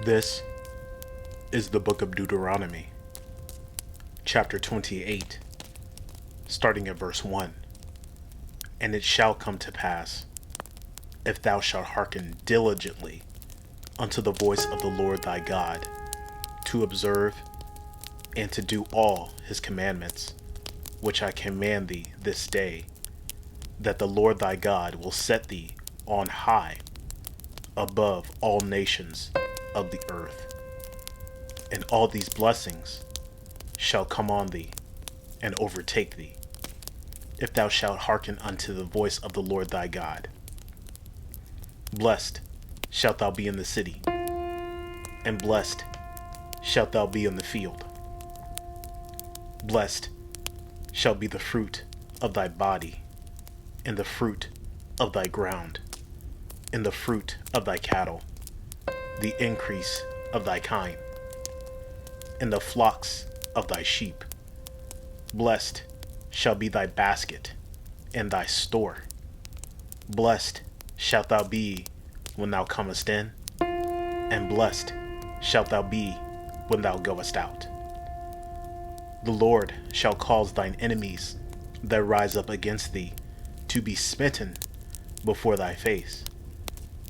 This is the book of Deuteronomy, chapter 28, starting at verse 1. And it shall come to pass, if thou shalt hearken diligently unto the voice of the Lord thy God, to observe and to do all his commandments, which I command thee this day, that the Lord thy God will set thee on high above all nations of the earth. And all these blessings shall come on thee and overtake thee, if thou shalt hearken unto the voice of the Lord thy God. Blessed shalt thou be in the city, and blessed shalt thou be in the field. Blessed shall be the fruit of thy body, and the fruit of thy ground, and the fruit of thy cattle, the increase of thy kine, and the flocks of thy sheep. Blessed shall be thy basket and thy store. Blessed shalt thou be when thou comest in, and blessed shalt thou be when thou goest out. The Lord shall cause thine enemies that rise up against thee to be smitten before thy face.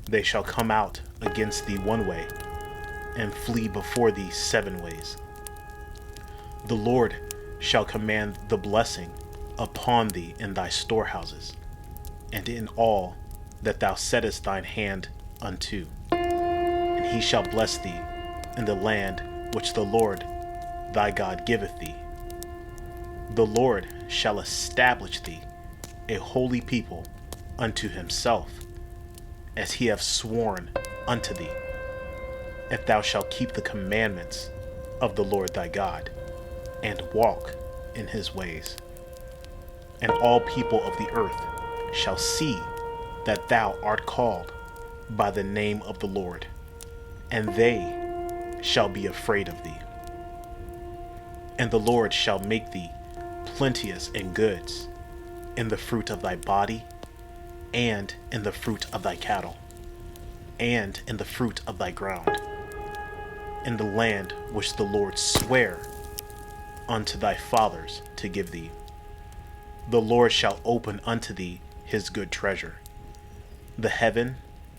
They shall come out against thee one way, and flee before thee 7 ways. The Lord shall command the blessing upon thee in thy storehouses, and in all that thou settest thine hand unto. And he shall bless thee in the land which the Lord thy God giveth thee. The Lord shall establish thee a holy people unto himself, as he hath sworn unto thee, if thou shalt keep the commandments of the Lord thy God, and walk in his ways. And all people of the earth shall see that thou art called by the name of the Lord, and they shall be afraid of thee. And the Lord shall make thee plenteous in goods, in the fruit of thy body, and in the fruit of thy cattle, and in the fruit of thy ground, in the land which the Lord sware unto thy fathers to give thee. The Lord shall open unto thee his good treasure, the heaven,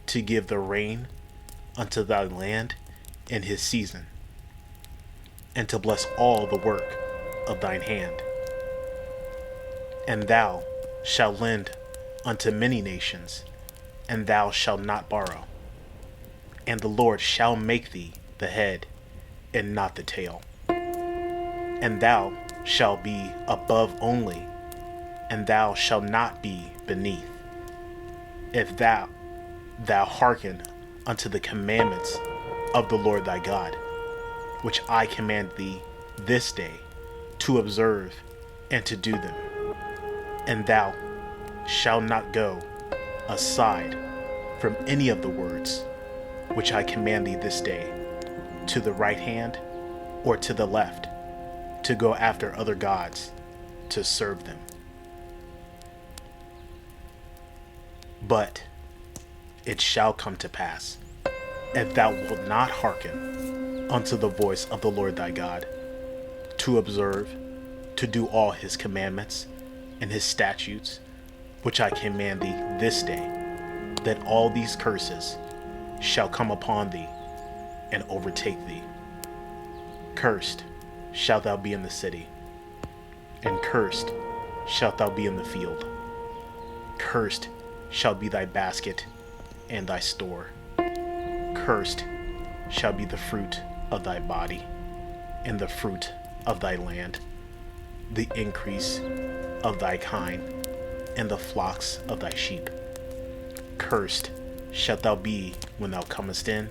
to give the rain unto thy land in his season, and to bless all the work of thine hand. And thou shalt lend unto many nations, and thou shalt not borrow. And the Lord shall make thee the head, and not the tail. And thou shalt be above only, and thou shalt not be beneath, if thou hearken unto the commandments of the Lord thy God, which I command thee this day to observe and to do them. And thou shalt not go aside from any of the words which I command thee this day, to the right hand or to the left, to go after other gods to serve them. But it shall come to pass, if thou wilt not hearken unto the voice of the Lord thy God, to observe, to do all his commandments and his statutes, which I command thee this day, that all these curses shall come upon thee and overtake thee. Cursed shalt thou be in the city, and cursed shalt thou be in the field. Cursed shall be thy basket and thy store. Cursed shall be the fruit of thy body, and the fruit of thy land, the increase of thy kine, and the flocks of thy sheep. Cursed shalt thou be when thou comest in,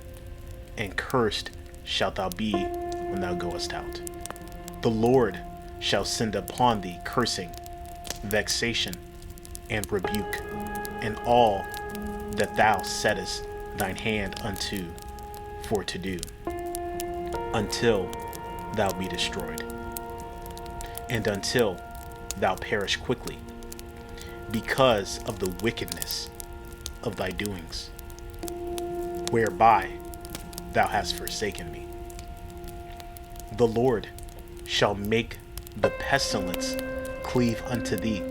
and cursed shalt thou be when thou goest out. The Lord shall send upon thee cursing, vexation, and rebuke, in all that thou settest thine hand unto for to do, until thou be destroyed, and until thou perish quickly, because of the wickedness of thy doings, whereby thou hast forsaken me. The Lord shall make the pestilence cleave unto thee,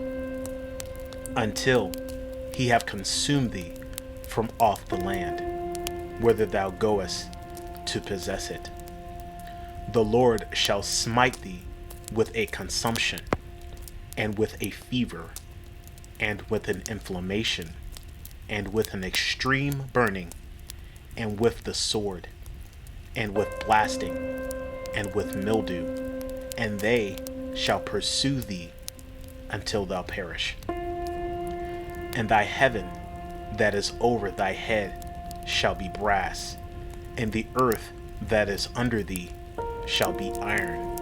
until he have consumed thee from off the land, whither thou goest to possess it. The Lord shall smite thee with a consumption, and with a fever, and with an inflammation, and with an extreme burning, and with the sword, and with blasting, and with mildew, and they shall pursue thee until thou perish. And thy heaven that is over thy head shall be brass, and the earth that is under thee shall be iron.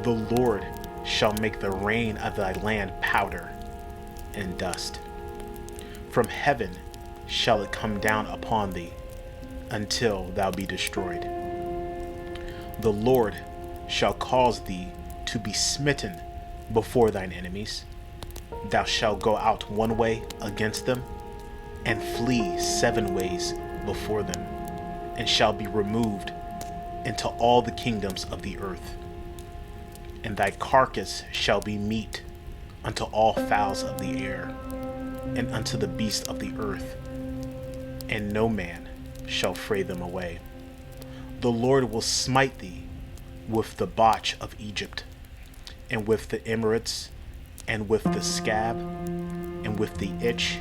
The Lord shall make the rain of thy land powder and dust. From heaven shall it come down upon thee, until thou be destroyed. The Lord shall cause thee to be smitten before thine enemies. Thou shalt go out one way against them, and flee 7 ways before them, and shall be removed into all the kingdoms of the earth. And thy carcass shall be meat unto all fowls of the air, and unto the beasts of the earth, and no man shall fray them away. The Lord will smite thee with the botch of Egypt, and with the Emirates, and with the scab, and with the itch,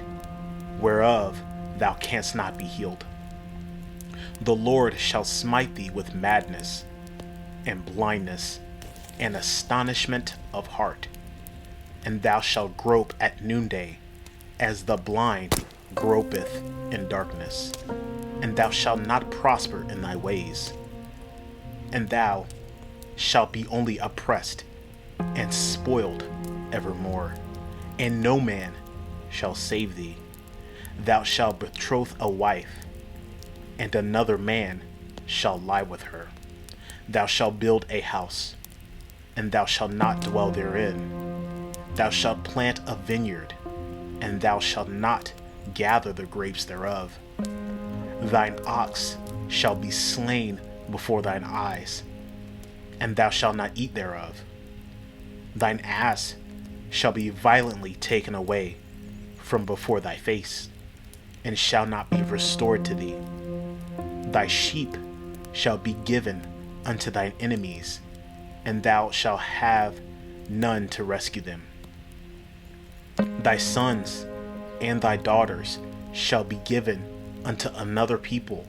whereof thou canst not be healed. The Lord shall smite thee with madness, and blindness, and astonishment of heart, and thou shalt grope at noonday, as the blind gropeth in darkness, and thou shalt not prosper in thy ways, and thou shalt be only oppressed and spoiled evermore, and no man shall save thee. Thou shalt betroth a wife, and another man shall lie with her. Thou shalt build a house, and thou shalt not dwell therein. Thou shalt plant a vineyard, and thou shalt not gather the grapes thereof. Thine ox shall be slain before thine eyes, and thou shalt not eat thereof. Thine ass shall be violently taken away from before thy face, and shall not be restored to thee. Thy sheep shall be given unto thine enemies, and thou shalt have none to rescue them. Thy sons and thy daughters shall be given unto another people,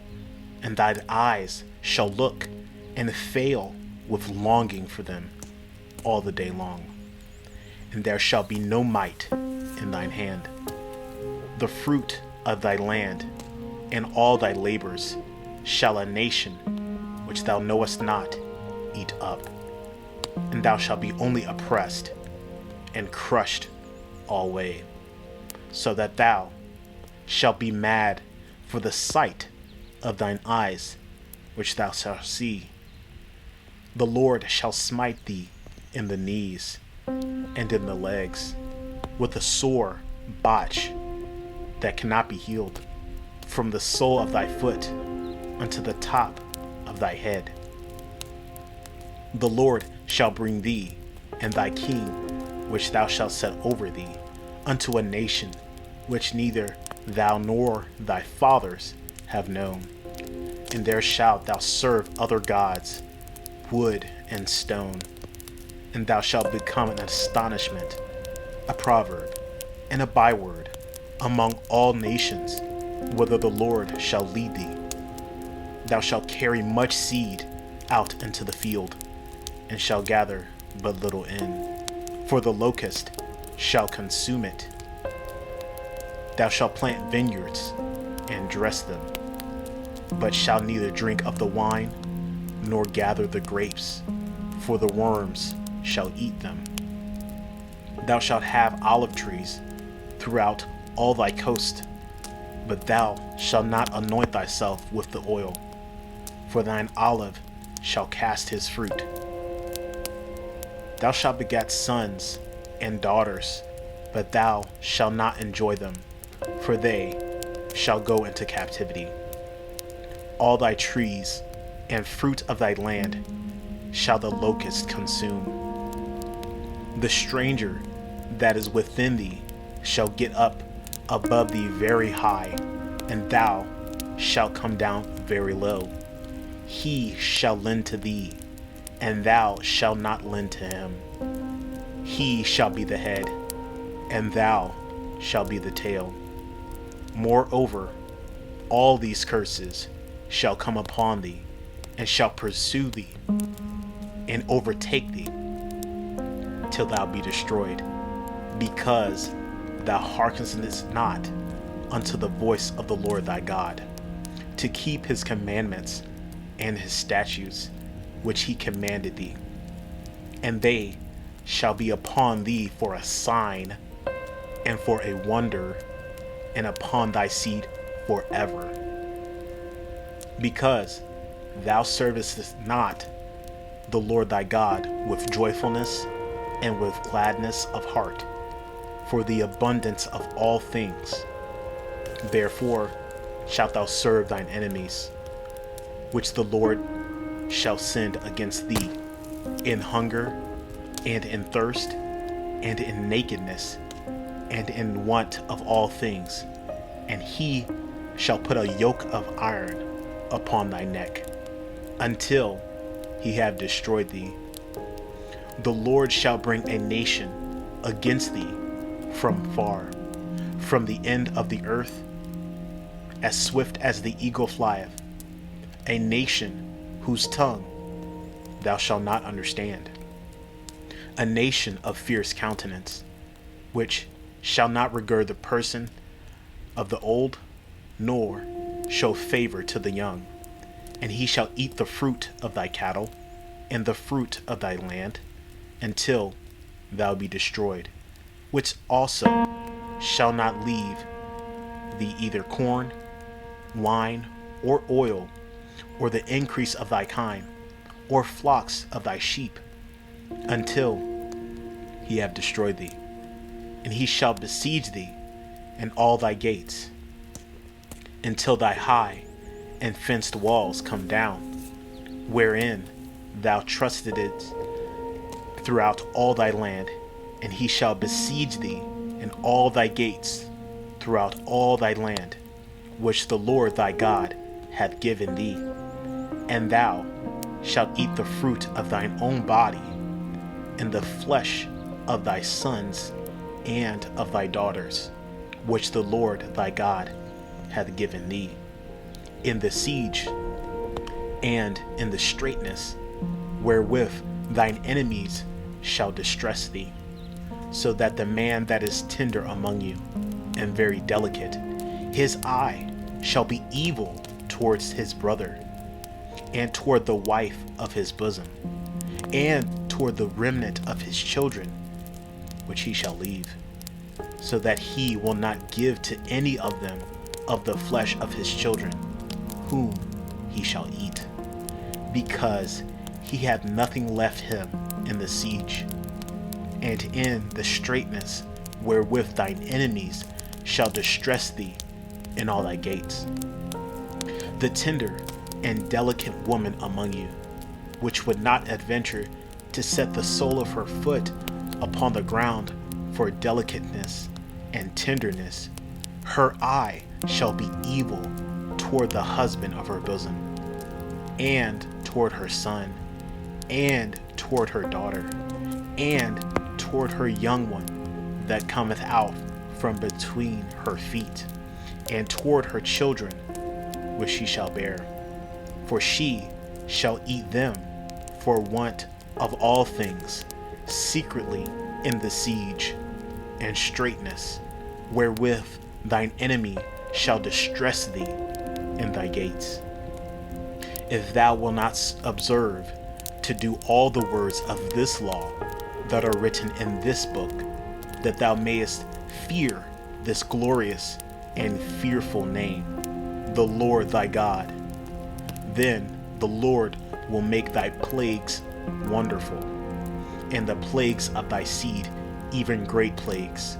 and thine eyes shall look and fail with longing for them all the day long. And there shall be no might in thine hand. The fruit of thy land and all thy labors shall a nation which thou knowest not eat up, and thou shalt be only oppressed and crushed alway, so that thou shalt be mad for the sight of thine eyes which thou shalt see. The Lord shall smite thee in the knees and in the legs with a sore botch that cannot be healed, from the sole of thy foot unto the top of thy head. The Lord shall bring thee and thy king, which thou shalt set over thee, unto a nation which neither thou nor thy fathers have known. And there shalt thou serve other gods, wood and stone, and thou shalt become an astonishment, a proverb, and a byword among all nations, whither the Lord shall lead thee. Thou shalt carry much seed out into the field, and shall gather but little in, for the locust shall consume it. Thou shalt plant vineyards and dress them, but shalt neither drink of the wine nor gather the grapes, for the worms shall eat them. Thou shalt have olive trees throughout all thy coast, but thou shalt not anoint thyself with the oil, for thine olive shall cast his fruit. Thou shalt beget sons and daughters, but thou shalt not enjoy them, for they shall go into captivity. All thy trees and fruit of thy land shall the locust consume. The stranger that is within thee shall get up above thee very high, and thou shalt come down very low. He shall lend to thee, and thou shalt not lend to him. He shall be the head, and thou shalt be the tail. Moreover, all these curses shall come upon thee, and shall pursue thee, and overtake thee, till thou be destroyed, because thou hearkenest not unto the voice of the Lord thy God, to keep his commandments and his statutes, which he commanded thee. And they shall be upon thee for a sign, and for a wonder, and upon thy seed forever. Because thou servest not the Lord thy God with joyfulness and with gladness of heart, for the abundance of all things. Therefore shalt thou serve thine enemies, which the Lord shall send against thee, in hunger, and in thirst, and in nakedness, and in want of all things. And he shall put a yoke of iron upon thy neck, until he have destroyed thee. The Lord shall bring a nation against thee from far, from the end of the earth, as swift as the eagle flieth, a nation whose tongue thou shalt not understand, a nation of fierce countenance, which shall not regard the person of the old, nor show favor to the young. And he shall eat the fruit of thy cattle, and the fruit of thy land, until thou be destroyed, which also shall not leave thee either corn, wine, or oil, or the increase of thy kind, or flocks of thy sheep, until he have destroyed thee. And he shall besiege thee in all thy gates, until thy high and fenced walls come down, wherein thou trustedst throughout all thy land. And he shall besiege thee in all thy gates throughout all thy land, which the Lord thy God hath given thee. And thou shalt eat the fruit of thine own body, and the flesh of thy sons and of thy daughters, which the Lord thy God hath given thee, in the siege and in the straitness wherewith thine enemies shall distress thee, so that the man that is tender among you and very delicate, his eye shall be evil towards his brother, and toward the wife of his bosom, and toward the remnant of his children, which he shall leave, so that he will not give to any of them of the flesh of his children, whom he shall eat, because he hath nothing left him in the siege, and in the straitness wherewith thine enemies shall distress thee in all thy gates. The tender and delicate woman among you, which would not adventure to set the sole of her foot upon the ground for delicateness and tenderness, her eye shall be evil toward the husband of her bosom, and toward her son, and toward her daughter, and toward her young one that cometh out from between her feet, and toward her children which she shall bear. For she shall eat them for want of all things, secretly in the siege and straitness, wherewith thine enemy shall distress thee in thy gates. If thou wilt not observe to do all the words of this law that are written in this book, that thou mayest fear this glorious and fearful name, the Lord thy God, then the Lord will make thy plagues wonderful, and the plagues of thy seed even great plagues,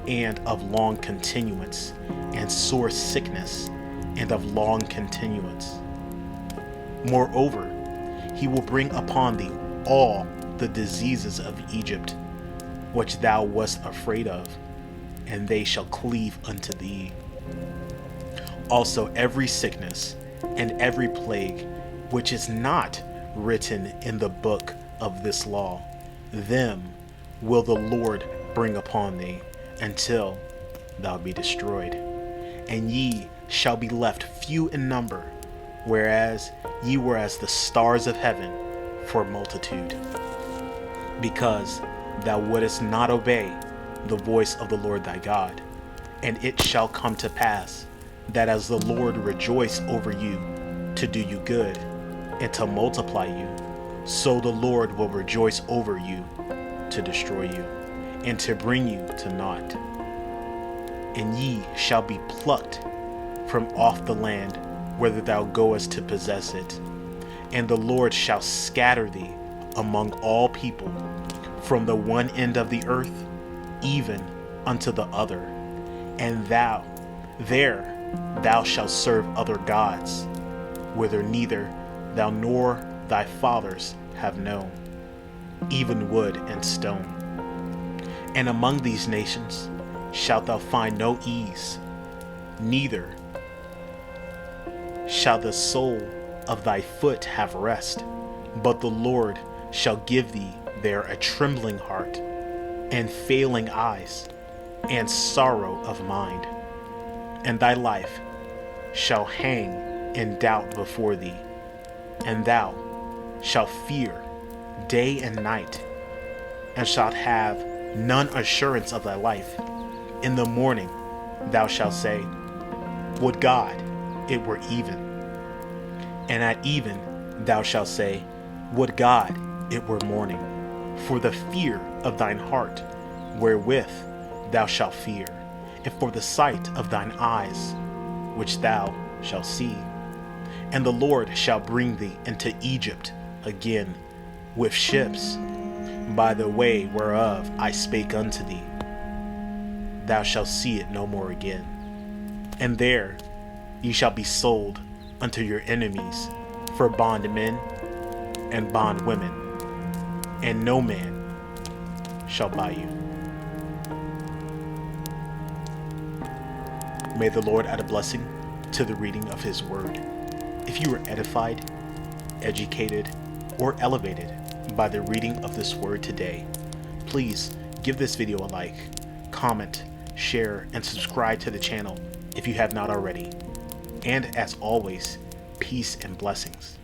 and of long continuance, and sore sickness, and of long continuance. Moreover, he will bring upon thee all the diseases of Egypt, which thou wast afraid of, and they shall cleave unto thee. Also every sickness and every plague which is not written in the book of this law, them will the Lord bring upon thee until thou be destroyed. And ye shall be left few in number, whereas ye were as the stars of heaven for multitude, because thou wouldest not obey the voice of the Lord thy God. And it shall come to pass that as the Lord rejoice over you to do you good and to multiply you, so the Lord will rejoice over you to destroy you and to bring you to naught. And ye shall be plucked from off the land whither thou goest to possess it, and the Lord shall scatter thee among all people, from the one end of the earth even unto the other, and there thou shalt serve other gods, whither neither thou nor thy fathers have known, even wood and stone. And among these nations shalt thou find no ease, neither shall the sole of thy foot have rest, but the Lord shall give thee there a trembling heart, and failing eyes, and sorrow of mind. And thy life shall hang in doubt before thee, and thou shalt fear day and night, and shalt have none assurance of thy life. In the morning thou shalt say, would God it were even. And at even thou shalt say, would God it were morning. For the fear of thine heart wherewith thou shalt fear, and for the sight of thine eyes which thou shalt see. And the Lord shall bring thee into Egypt again with ships, by the way whereof I spake unto thee. Thou shalt see it no more again. And there ye shall be sold unto your enemies for bondmen and bondwomen, and no man shall buy you. May the Lord add a blessing to the reading of his word. If you were edified, educated, or elevated by the reading of this word today, please give this video a like, comment, share, and subscribe to the channel if you have not already. And as always, peace and blessings.